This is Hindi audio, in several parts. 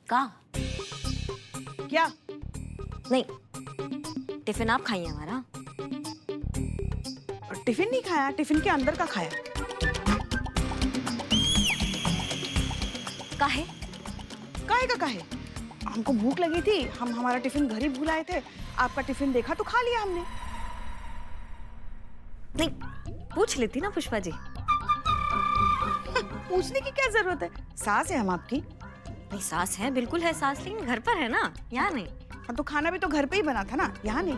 का क्या? नहीं, टिफिन आप खाइए हमारा। टिफिन नहीं खाया, टिफिन के अंदर का खाया। काहे? काहे का काहे? हमको भूख लगी थी, हम हमारा टिफिन घर ही भूल आए थे। आपका टिफिन देखा तो खा लिया हमने। नहीं, पूछ लेती ना पुष्पा जी। पूछने की क्या जरूरत है? सास है हम आपकी। नहीं, सास है, बिल्कुल है सास, लेकिन घर पर है ना, यहाँ नहीं। हाँ तो खाना भी तो घर पे ही बना था ना, यहाँ नहीं।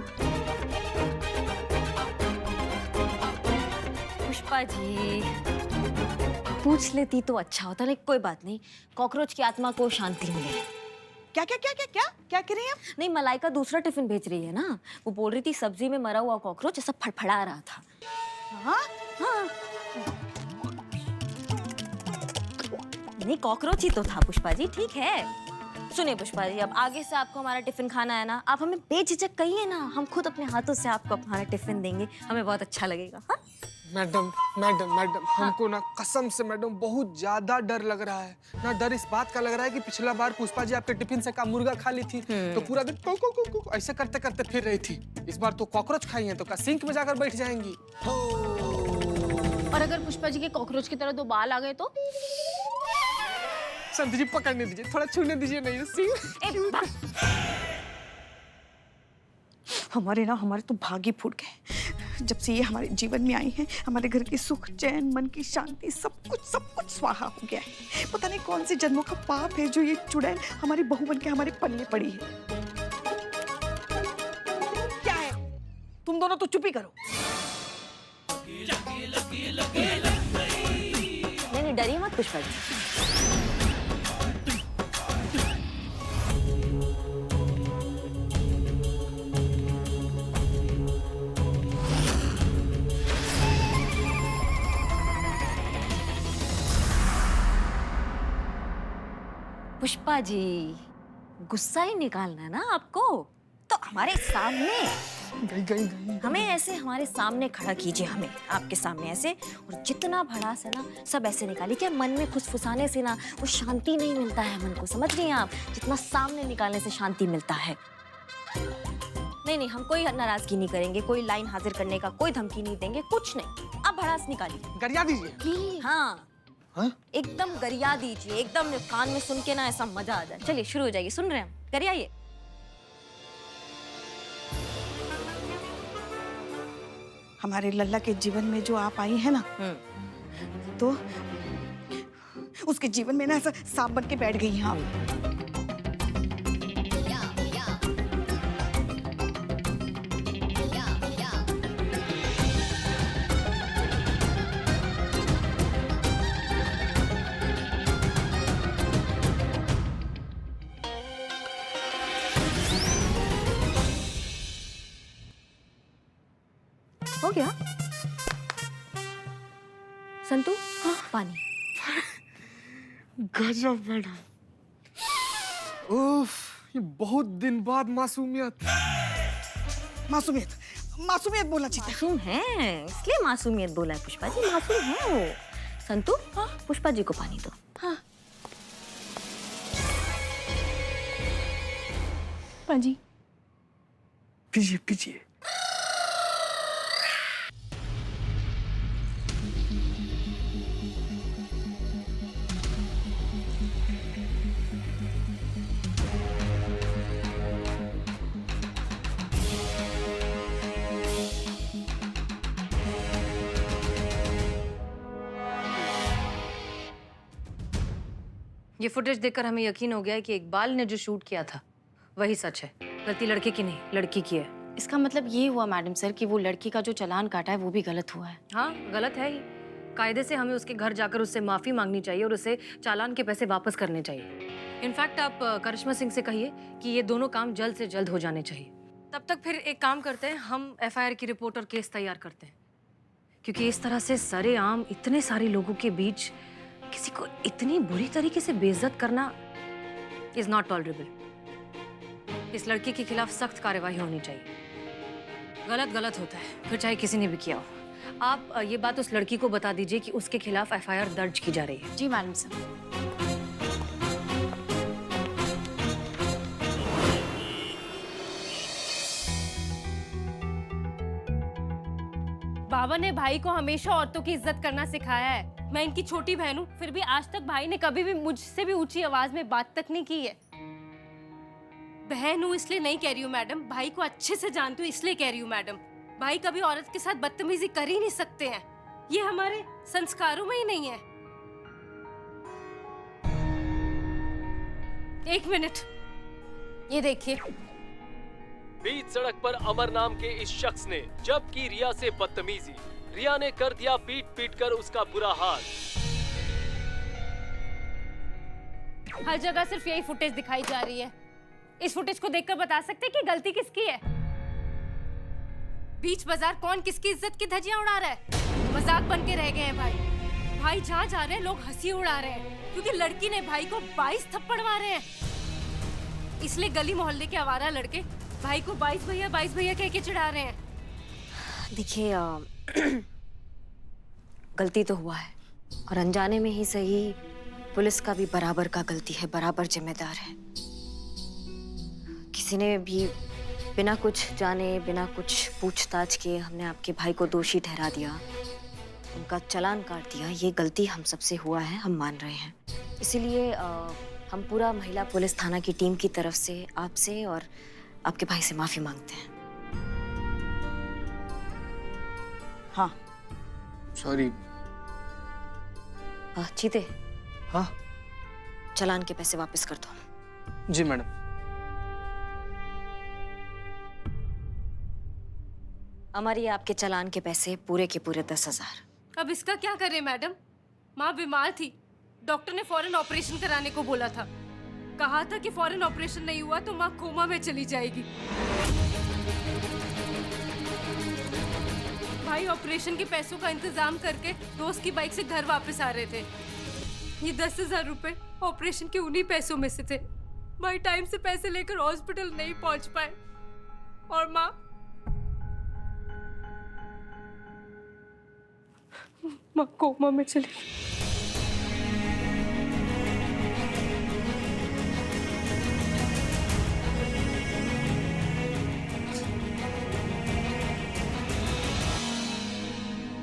पुष्पा जी, पूछ लेती तो अच्छा होता, लेकिन कोई बात नहीं। कॉकरोच की आत्मा को शांति मिले। क्या क्या क्या क्या क्या क्या कह रही हैं आप? नहीं, मलाइका दूसरा टिफिन भेज रही है ना। वो बोल रही थी सब्जी में मरा हुआ कॉकरोच ऐसा फड़फड़ा रहा था। हाँ? हाँ। नहीं, कॉकरोच ही तो था पुष्पा जी, ठीक है। सुनिए पुष्पा जी, अब आगे से आपको हमारा टिफिन खाना है ना, आप हमें बेझिझक कहिए ना, हम खुद अपने हाथों से आपको हमारा टिफिन देंगे, हमें बहुत अच्छा लगेगा। हाँ? मैडम मैडम मैडम, हमको ना कसम से मैडम बहुत ज्यादा डर लग रहा है ना। डर इस बात का लग रहा है कि पिछला बार पुष्पा जी आपके टिफिन से का मुर्गा खा ली थी तो पूरा दिन को को ऐसे करते करते फिर रही थी। इस बार तो कॉकरोच खाई हैं तो का सिंक में जाकर बैठ जाएंगी। और अगर पुष्पा जी के कॉकरोच की तरह 2 बाल आ गए तो? संत जी पकड़ने दीजिए, थोड़ा छूने दीजिए नहीं सिंक। हमारे तो भाग ही फूट गए। जब से ये हमारे जीवन में आई है, हमारे घर की सुख चैन, मन की शांति, सब कुछ स्वाहा हो गया है। पता नहीं कौन से जन्मों का पाप है जो ये चुड़ैल हमारी बहू बनके हमारे पल्ले पड़ी है। क्या है? तुम दोनों तो चुप ही करो। नहीं, डरिए मत पुष्पा जी। पुष्पा जी, गुस्सा ही निकालना है ना आपको, तो हमारे सामने गई हमें ऐसे हमारे सामने खड़ा कीजिए, हमें आपके सामने ऐसे, और जितना भड़ास है ना सब ऐसे निकालिए। क्या मन में फुसफुसाने से ना वो शांति नहीं मिलता है मन को, समझ रही हैं आप? जितना सामने निकालने से शांति मिलता है। नहीं, हम कोई नाराजगी नहीं करेंगे, कोई लाइन हाजिर करने का कोई धमकी नहीं देंगे, कुछ नहीं। आप भड़ास निकालिए। गरिया दीजिए। हाँ, हाँ? एकदम गरिया दीजिए, एकदम कान में सुन के ना ऐसा मजा आ जाए। चलिए शुरू हो जाइए, सुन रहे हैं हम, गरियाइए। हमारे लल्ला के जीवन में जो आप आई है ना, तो उसके जीवन में ना ऐसा सांप बन के बैठ गई हैं आप। हो गया संतू? हाँ, पानी। गजब मैडम। उफ, ये बहुत दिन बाद मासूमियत। मासूमियत बोलना चाहिए। मासूम है, इसलिए मासूमियत बोला है पुष्पा जी, मासूम है वो। संतू, हाँ, पुष्पा जी को पानी दो। हाँ। पाजी। पीजिए पीजिए। ये फुटेज देखकर हमें यकीन हो गया है कि इकबाल ने जो शूट किया था वही सच है। गलती लड़के की नहीं, लड़की की है। इसका मतलब ये हुआ मैडम सर कि वो लड़की का जो चालान काटा है वो भी गलत हुआ है। हाँ, गलत है ही। कायदे से हमें उसके घर जाकर उससे माफी मांगनी चाहिए और उसे चालान के पैसे वापस करने चाहिए। इनफैक्ट आप करिश्मा सिंह से कहिए कि ये दोनों काम जल्द से जल्द हो जाने चाहिए। तब तक फिर एक काम करते हैं, हम FIR की रिपोर्ट और केस तैयार करते हैं, क्योंकि इस तरह से सरेआम इतने सारे लोगों के बीच किसी को इतनी बुरी तरीके से बेइज्जत करना इज नॉट टॉलरेबल। इस लड़की के खिलाफ सख्त कार्रवाई होनी चाहिए। गलत गलत होता है, फिर चाहे किसी ने भी किया हो। आप ये बात उस लड़की को बता दीजिए कि उसके खिलाफ FIR दर्ज की जा रही है। जी मैडम सर। बाबा ने भाई को हमेशा औरतों की इज्जत करना सिखाया है। मैं इनकी छोटी बहन हूँ, फिर भी आज तक भाई ने कभी भी मुझसे भी ऊंची आवाज में बात तक नहीं की है। बहन हूँ इसलिए नहीं कह रही हूँ मैडम, भाई को अच्छे से जानती हूँ इसलिए कह रही हूँ मैडम। भाई कभी औरत के साथ बदतमीजी कर ही नहीं सकते हैं, ये हमारे संस्कारों में ही नहीं है। एक मिनट, ये देखिए। बीच सड़क पर अमर नाम के इस शख्स ने जब की रिया से बदतमीजी, रिया ने कर दिया पीट पीट कर उसका बुरा हाल। हर जगह सिर्फ यही फुटेज दिखाई जा रही है। इस फुटेज को देखकर बता सकते हैं कि गलती किसकी है? बीच बाजार कौन किसकी इज्जत की धज्जियां उड़ा रहा है? मजाक बन के रह गए हैं भाई। भाई जहाँ जा रहे हैं लोग हंसी उड़ा रहे हैं क्योंकि लड़की ने भाई को 22 थप्पड़ मारे हैं। इसलिए गली मोहल्ले के आवारा लड़के भाई को 22 भैया कह के चिढ़ा रहे हैं। देखिए गलती तो हुआ है, और अनजाने में ही सही पुलिस का भी बराबर का गलती है, बराबर जिम्मेदार है। किसी ने भी बिना कुछ जाने, बिना कुछ पूछताछ किए हमने आपके भाई को दोषी ठहरा दिया, उनका चालान काट दिया। ये गलती हम सबसे हुआ है, हम मान रहे हैं। इसीलिए हम पूरा महिला पुलिस थाना की टीम की तरफ से आपसे और आपके भाई से माफी मांगते हैं। हाँ। सॉरी। चीते, हाँ चालान के पैसे वापस कर दो। जी मैडम। हमारी आपके चालान के पैसे पूरे के पूरे 10,000। अब इसका क्या करें मैडम? माँ बीमार थी, डॉक्टर ने फौरन ऑपरेशन कराने को बोला था। कहा था कि फौरन ऑपरेशन नहीं हुआ तो माँ कोमा में चली जाएगी। भाई ऑपरेशन के पैसों का इंतजाम करके दोस्त की बाइक से घर वापस आ रहे थे। ये 10,000 रुपए ऑपरेशन के उन्हीं पैसों में से थे। भाई टाइम से पैसे लेकर हॉस्पिटल नहीं पहुंच पाए और माँ कोमा में चली गई।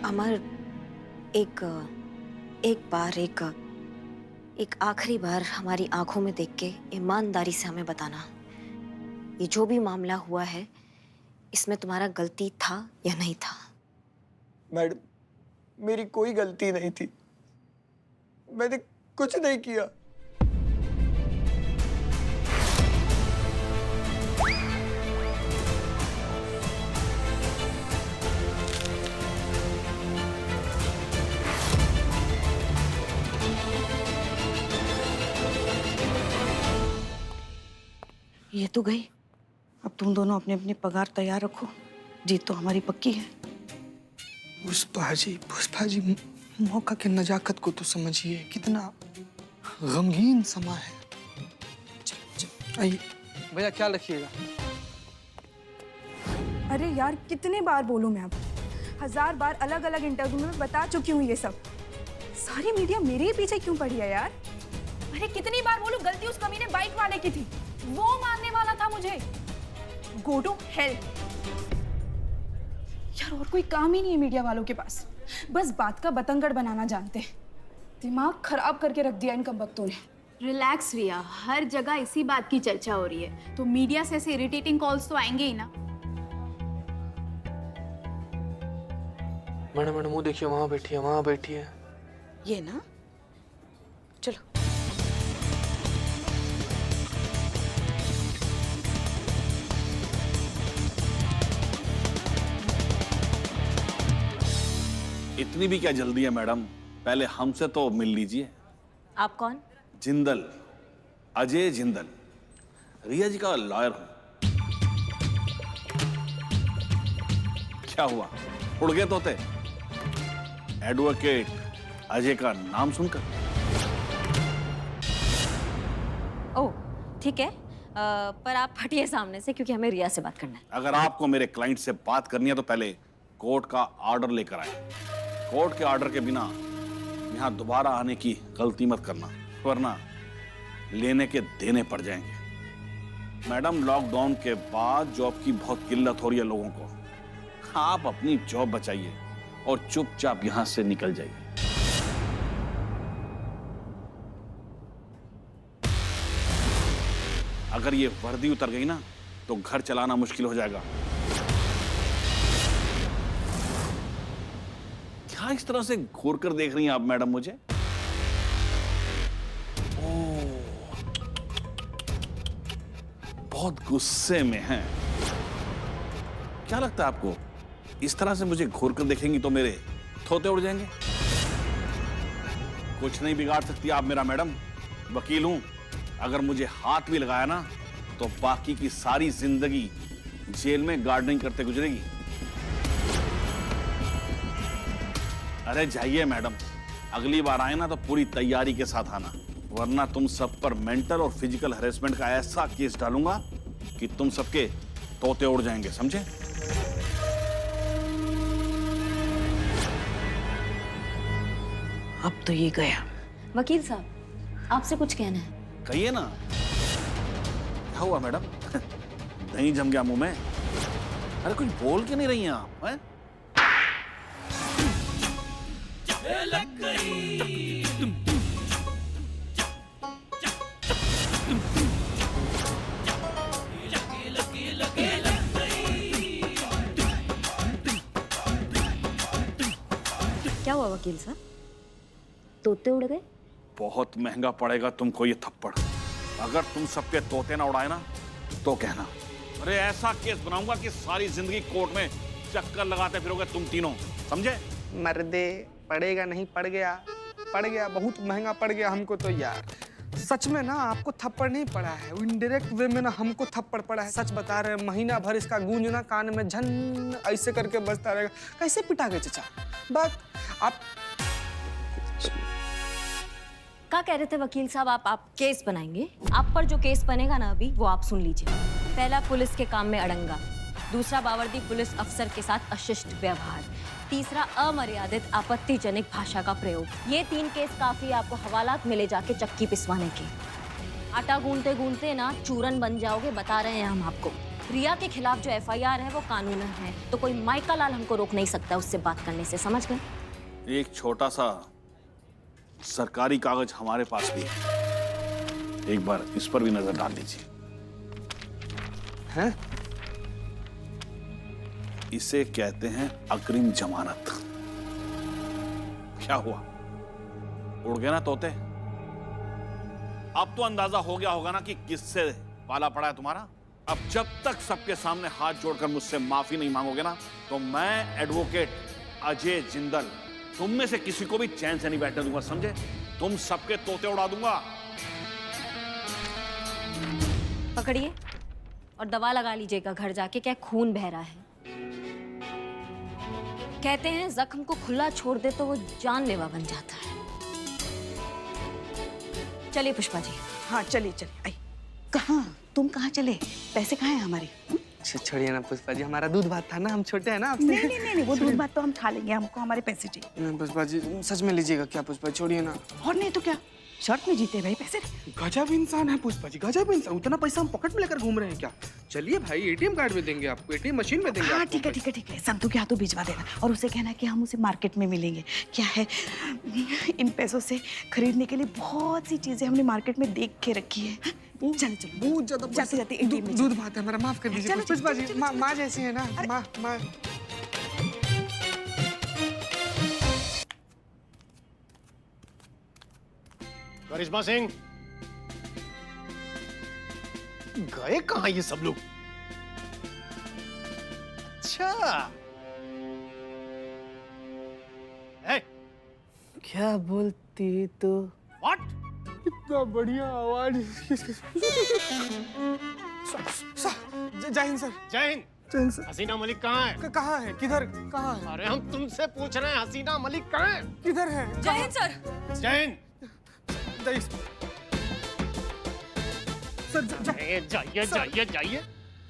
अमर, एक आखिरी बार हमारी आंखों में देख के ईमानदारी से हमें बताना, ये जो भी मामला हुआ है इसमें तुम्हारा गलती था या नहीं था? मैडम, मेरी कोई गलती नहीं थी, मैंने कुछ नहीं किया। ये तो गई, अब तुम दोनों अपने अपनी पगार तैयार रखो, जीत तो हमारी पक्की है। पुष्पा जी, मौका की नजाकत को तो समझिए, कितना गमगीन समा है। आइए भैया, क्या रखिएगा? अरे यार, कितने बार बोलूं मैं? अब 1000 बार अलग अलग इंटरव्यू में बता चुकी हूँ ये सब। सारी मीडिया मेरे ही पीछे क्यों पड़ी है यार? अरे कितनी बार बोलूं, गलती उस कमीने बाइक वाले की थी, वो मारने वाला था मुझे। Go to hell. यार और कोई काम ही नहीं है मीडिया वालों के पास, बस बात का बतंगड़ बनाना जानते हैं। दिमाग खराब करके रख दिया इन कमबख्तों ने। रिलैक्स रिया, हर जगह इसी बात की चर्चा हो रही है, तो मीडिया से ऐसे इरिटेटिंग कॉल्स तो आएंगे ही ना। मैडम वो देखिए, वहाँ बैठी है। ये ना, चलो। इतनी भी क्या जल्दी है मैडम, पहले हमसे तो मिल लीजिए। आप कौन? जिंदल, अजय जिंदल, रिया जी का लॉयर हूं। क्या हुआ, उड़ गए तोते? एडवोकेट अजय का नाम सुनकर? ओह ठीक है, पर आप हटिए सामने से, क्योंकि हमें रिया से बात करना है। अगर आपको मेरे क्लाइंट से बात करनी है तो पहले कोर्ट का ऑर्डर लेकर आए। कोर्ट के ऑर्डर के बिना यहाँ दोबारा आने की गलती मत करना, वरना लेने के देने पड़ जाएंगे। मैडम, लॉकडाउन के बाद जॉब की बहुत किल्लत हो रही है लोगों को, आप अपनी जॉब बचाइए और चुपचाप यहां से निकल जाइए। अगर ये वर्दी उतर गई ना तो घर चलाना मुश्किल हो जाएगा। क्या इस तरह से घूर कर देख रही हैं आप मैडम मुझे? बहुत गुस्से में हैं। क्या लगता है आपको इस तरह से मुझे घूर कर देखेंगी तो मेरे थोते उड़ जाएंगे? कुछ नहीं बिगाड़ सकती आप मेरा मैडम, वकील हूं। अगर मुझे हाथ भी लगाया ना तो बाकी की सारी जिंदगी जेल में गार्डनिंग करते गुजरेगी। अरे जाइए मैडम, अगली बार आए ना तो पूरी तैयारी के साथ आना, वरना तुम सब पर मेंटल और फिजिकल हैरेसमेंट का ऐसा केस डालूंगा कि तुम सबके तोते उड़ जाएंगे, समझे? अब तो ये गया। वकील साहब, आपसे कुछ कहना है। कहिए ना। क्या हुआ मैडम? दही जम गया मुंह में? अरे कुछ बोल के नहीं रही हैं आप, हैं? क्या हुआ वकील साहब, तोते उड़ गए? बहुत महंगा पड़ेगा तुमको ये थप्पड़। अगर तुम सबके तोते ना उड़ाए ना तो कहना। अरे ऐसा केस बनाऊंगा कि सारी जिंदगी कोर्ट में चक्कर लगाते फिरोगे तुम तीनों, समझे? मर्दे, पड़ेगा नहीं, पड़ गया, बहुत महंगा पड़ गया हमको तो यार। सच में ना आपको थप्पड़ नहीं पड़ा है, वो इनडायरेक्ट वे में ना हमको थप्पड़ पड़ा है। सच बता रहे हैं, महीना भर इसका गूंज ना कान में झन ऐसे करके बजता रहेगा। कैसे पिटा गए चाचा? बात आप क्या कह रहे थे वकील साहब? आप केस बनाएंगे? आप पर जो केस बनेगा ना अभी, वो आप सुन लीजिए। पहला, पुलिस के काम में अड़ंगा। दूसरा, बावर्दी पुलिस अफसर के साथ अशिष्ट व्यवहार। तीसरा, अमर्यादित आपत्तिजनक भाषा का प्रयोग। ये 3 केस काफी आपको हवालात मिले जाके चक्की पिसवाने के। आटा गूंदते गूंदते ना चूरन बन जाओगे, बता रहे हैं हम आपको। रिया के खिलाफ जो FIR है वो कानूनन है, तो कोई माइका लाल हमको रोक नहीं सकता उससे बात करने से, समझ गए? एक छोटा सा सरकारी कागज हमारे पास भी है, एक बार इस पर भी नजर डाल लीजिए। हैं? इसे कहते हैं अग्रिम जमानत। क्या हुआ, उड़ गए ना तोते? अब तो अंदाजा हो गया होगा ना कि किससे पाला पड़ा है तुम्हारा। अब जब तक सबके सामने हाथ जोड़कर मुझसे माफी नहीं मांगोगे ना तो मैं एडवोकेट अजय जिंदल तुम में से किसी को भी चैन से नहीं बैठने दूंगा, समझे? तुम सबके तोते उड़ा दूंगा। पकड़िए और दवा लगा लीजिएगा घर जाके, क्या खून बह रहा है। कहते हैं जख्म को खुला छोड़ दे तो वो जानलेवा बन जाता है। चलिए पुष्पा जी। हाँ चलिए चलिए। आई कहाँ, तुम कहाँ चले? पैसे कहाँ हैं हमारे? छोड़िए ना पुष्पा जी, हमारा दूध भात था ना, हम छोटे हैं ना आपसे। नहीं, वो दूध भात तो हम खा लेंगे, हमको हमारे पैसे चाहिए। नहीं पुष्पा जी, सच में लीजिएगा क्या पुष्पा? छोड़िए ना। और नहीं तो क्या, शर्ट में जीते भाई पैसे। गजब इंसान है पुष्पा जी, गजब इंसान। उतना पैसा हम पॉकेट में लेकर घूम रहे हैं क्या? चलिए भाई, ATM कार्ड में देंगे आपको, ATM मशीन में देंगे। हाँ ठीक है, संतू के हाथों भिजवा देना और उसे कहना कि हम उसे मार्केट में मिलेंगे। क्या है, इन पैसों से खरीदने के लिए बहुत सी चीजें हमने मार्केट में देख के रखी है। चलो बहुत ज्यादा जाते ATM में दूध भात है हमारा, माफ कर दीजिए चलो, पुष्पा जी। चलो, माँ जैसी है ना, माँ। करिश्मा सिंह, गए कहाँ ये सब लोग? अच्छा, क्या बोलती तो? व्हाट? इतना बढ़िया आवाज। जय हिंद सर। जय हिंद। जय हिंद सर। हसीना मलिक कहाँ है? कहाँ है? किधर? कहाँ है? अरे हम तुमसे पूछ रहे हैं, हसीना मलिक कहाँ है? किधर है? जय हिंद सर। जय हिंद। सर जाइए।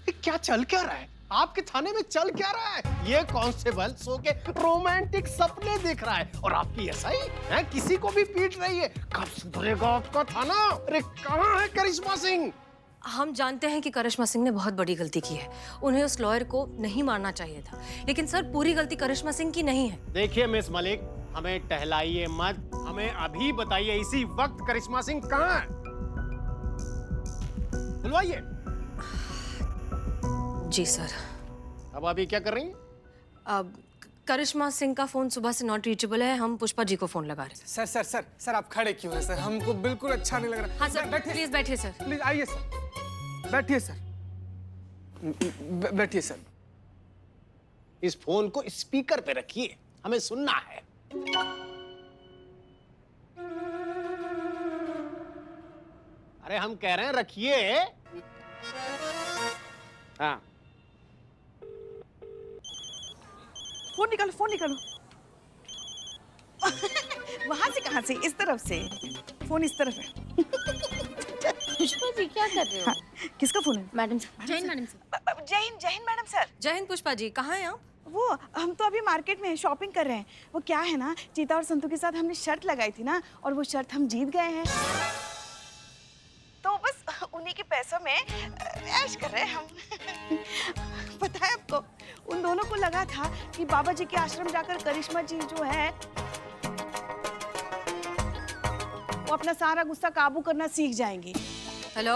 ये क्या चल क्या रहा है? आपके थाने में चल क्या रहा है? ये कांस्टेबल सो के रोमांटिक सपने देख रहा है और आपकी SI है किसी को भी पीट रही है। कब सुधरेगा आपका थाना? अरे कहाँ है करिश्मा सिंह? हम जानते हैं कि करिश्मा सिंह ने बहुत बड़ी गलती की है। उन्हें उस लॉयर को नहीं मारना चाहिए था। लेकिन सर, पूरी गलती करिश्मा सिंह की नहीं है। देखिए मिस मलिक, हमें टहलाइए मत, हमें अभी बताइए इसी वक्त करिश्मा सिंह कहाँ है? बुलवाइए। जी सर। अब अभी क्या कर रही हैं? अब करिश्मा सिंह का फोन सुबह से नॉट रीचेबल है। हम पुष्पा जी को फोन लगा रहे हैं। सर सर सर सर आप खड़े क्यों हैं सर? हमको बिल्कुल अच्छा नहीं लग रहा। हाँ सर, प्लीज बैठिए सर। प्लीज आइए सर, बैठिए सर, बैठिए सर। इस फोन को स्पीकर पे रखिए, हमें सुनना है। अरे हम कह रहे हैं रखिए। हाँ, फोन निकालो, फोन निकालो। वहां से कहाँ से? इस तरफ से। फोन इस तरफ है। पुष्पा जी क्या कर रहे हो? हाँ, किसका फोन है? मैडम जय हिंद मैडम सर। जय हिंद मैडम सर। जय हिंद पुष्पा जी, कहाँ हैं आप? वो हम तो अभी मार्केट में हैं, शॉपिंग कर रहे हैं। वो क्या है ना, चीता और संतू के साथ हमने शर्त लगाई थी ना, और वो शर्त हम जीत गए हैं। तो बस उन्हीं के पैसों में ऐश कर रहे हैं हम। पता है आपको, उन दोनों को लगा था कि बाबा जी के आश्रम जाकर करिश्मा जी जो है वो अपना सारा गुस्सा काबू करना सीख जाएंगी। Hello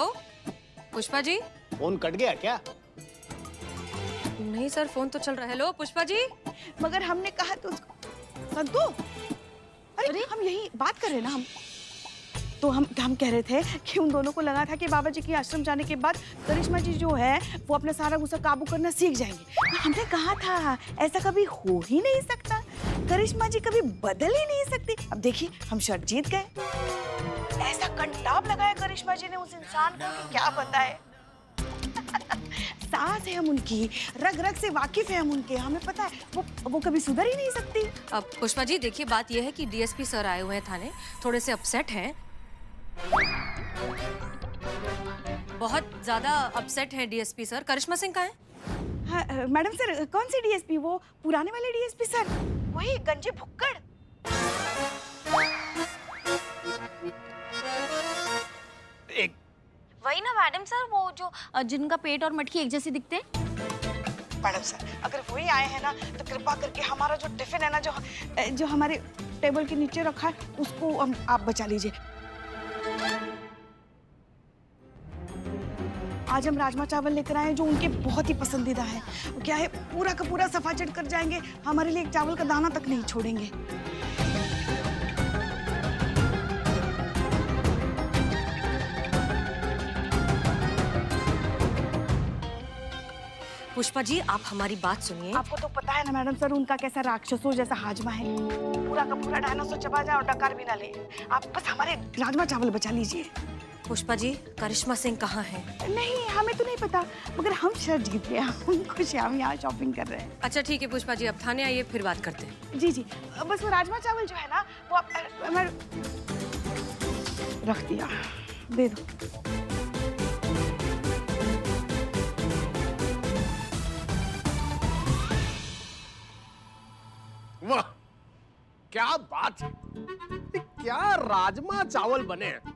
Pushpa ji. Phone cut गया क्या? नहीं सर, फोन तो चल रहा है। हेलो पुष्पा जी। मगर हमने कहा तो उसको संतू, अरे हम यही बात कर रहे हैं ना। हम कह रहे थे कि उन दोनों को लगा था कि बाबा जी के आश्रम जाने के बाद करिश्मा जी जो है वो अपना सारा गुस्सा काबू करना सीख जाएंगे। हमने कहा था ऐसा कभी हो ही नहीं सकता, करिश्मा जी कभी बदल ही नहीं सकती। अब देखिए हम शर्त जीत गए। ऐसा कंटाप लगाया करिश्मा जी ने उस इंसान को कि क्या बताए। सास है हम उनकी, रग रग से वाकिफ है हम उनके, हमें पता है वो कभी सुधर ही नहीं सकती। अब पुष्पा जी देखिए, बात यह है कि डीएसपी सर आए हुए हैं थाने, थोड़े से अपसेट हैं, बहुत ज्यादा अपसेट है डीएसपी सर। करिश्मा सिंह कहाँ है? हाँ, मैडम सर, कौन सी डीएसपी? वो पुराने वाले डीएसपी सर, वही गंजे भुक्कड़। एक वही ना मैडम सर, वो जो जिनका पेट और मटकी एक जैसे दिखते हैं। मैडम सर, अगर वही आए हैं ना तो कृपा करके हमारा जो टिफिन है ना, जो हमारे टेबल के नीचे रखा है, उसको आप बचा लीजिए। आज हम राजमा चावल लेकर आए हैं जो उनके बहुत ही पसंदीदा है। क्या है, पूरा का पूरा सफाचट कर जाएंगे, हमारे लिए एक चावल का दाना तक नहीं छोड़ेंगे। पुष्पा जी आप हमारी बात सुनिए। आपको तो पता है ना मैडम सर, उनका कैसा राक्षसों जैसा हाजमा है, पूरा का पूरा डायनासोर चबा जाए और डकार भी ना ले। आप बस हमारे राजमा चावल बचा लीजिए। पुष्पा जी, करिश्मा सिंह कहाँ है? नहीं, हमें तो नहीं पता, मगर हम शर्त जीत गए, हम खुश हैं, हम यहाँ शॉपिंग कर रहे हैं। अच्छा ठीक है पुष्पा जी, अब थाने आइए, फिर बात करते हैं। जी जी, बस वो राजमा चावल जो है ना, वो आप रख दिया, दे दो। वाह, क्या बात है! क्या राजमा चावल बने हैं।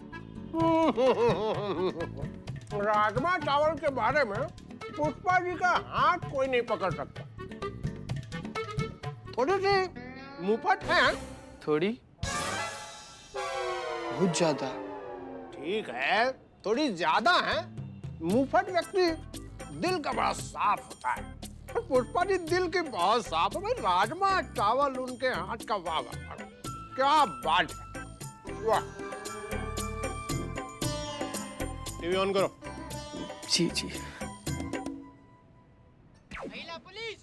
राजमा चावल के बारे में पुष्पा जी का हाथ कोई नहीं पकड़ सकता। थोड़ी सी मुफट है। थोड़ी? बहुत ज्यादा। ठीक है, थोड़ी ज्यादा है। मुफट व्यक्ति दिल का बड़ा साफ होता है, और पुष्पा जी दिल की बहुत साफ है। राजमा चावल उनके हाथ का वाह वाह, क्या बात है। वाह, टीवी ऑन करो। जी जी। महिला पुलिस,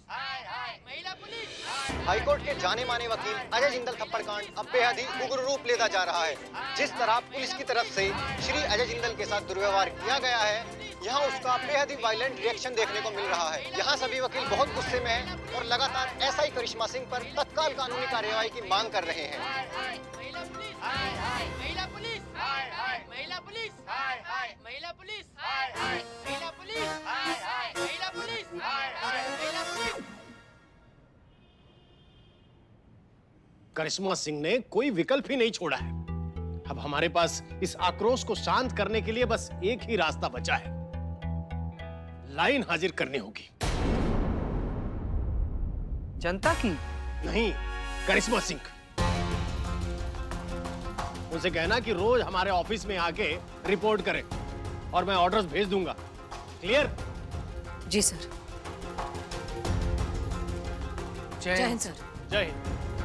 महिला पुलिस। हाईकोर्ट के जाने माने वकील अजय जिंदल थप्पड़ कांड अब बेहद ही उग्र रूप लेता जा रहा है। जिस तरह पुलिस की तरफ से श्री अजय जिंदल के साथ दुर्व्यवहार किया गया है, यहाँ उसका बेहद ही वायलेंट रिएक्शन देखने को मिल रहा है। यहाँ सभी वकील बहुत गुस्से में हैं और लगातार ऐसा ही करिश्मा सिंह पर तत्काल कानूनी कार्यवाही की मांग कर रहे हैं। महिला पुलिस, महिला पुलिस, महिला पुलिस, महिला पुलिस, महिला पुलिस, महिला पुलिस, महिला पुलिस। करिश्मा सिंह ने कोई विकल्प ही नहीं छोड़ा है। अब हमारे पास इस आक्रोश को शांत करने के लिए बस एक ही रास्ता बचा है। लाइन हाजिर करनी होगी। जनता की? नहीं, करिश्मा सिंह। उनसे कहना कि रोज हमारे ऑफिस में आके रिपोर्ट करे और मैं ऑर्डर्स भेज दूंगा। क्लियर? जी सर। जय जय हिंद सर। जय हिंद।